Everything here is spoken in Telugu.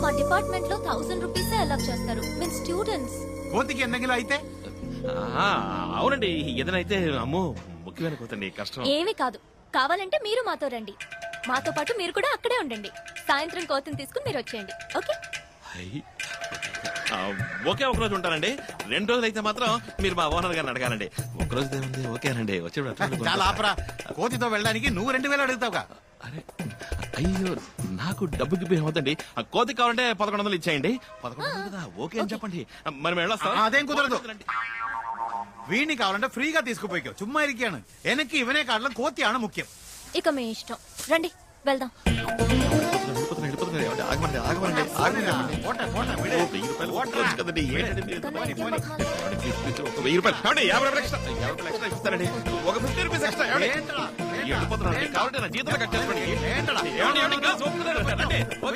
మా డిపార్ట్మెంట్ లో 1000 రూపీస్ అలాట్ చేస్తారు. మేము స్టూడెంట్స్. కోతికి ఎన్నగిలో అయితే అవునండి, ఏదైతే అమ్మో ముఖ్యమైన కోతండి, కష్టం. ఏమీ కాదు, కావాలంటే మీరు మాతో రండి. మాతో పాటు మీరు కూడా అక్కడే ఉండండి. సాయంత్రం కోతిని తీసుకుని మీరు వచ్చేయండి. ఓకే? ఒకే ఒక రోజు ఉంటానండి. 2 రోజులు అయితే మాత్రం మీరు మా ఓనర్ గారిని అడగాలండి. ఒక రోజు ఏముంది, ఓకేనండి. చాలా ఆపరా. కోతితో వెళ్ళడానికి నువ్వు 2000 అడుగుతావుగా. అరే అయ్యో, నాకు డబ్బుకి బియ్యం అవుతండి. ఆ కోతి కావాలంటే 1100 ఇచ్చేయండి. 1100 కదా, ఓకే అని చెప్పండి. మరి మేము వెళ్ళొస్తాం. అదేం కుదరదు. వీడిని కావాలంటే ఫ్రీగా తీసుకుపోయి చుమ్మా ఇరికాను వెనక్కి ఇవనే కావడం కోతి ఆడ ముఖ్యం. ఇక మీ ఇష్టం, రండి వెళ్దాం. కావాలంటే నా జీతంలో కట్ చేసుకోండి.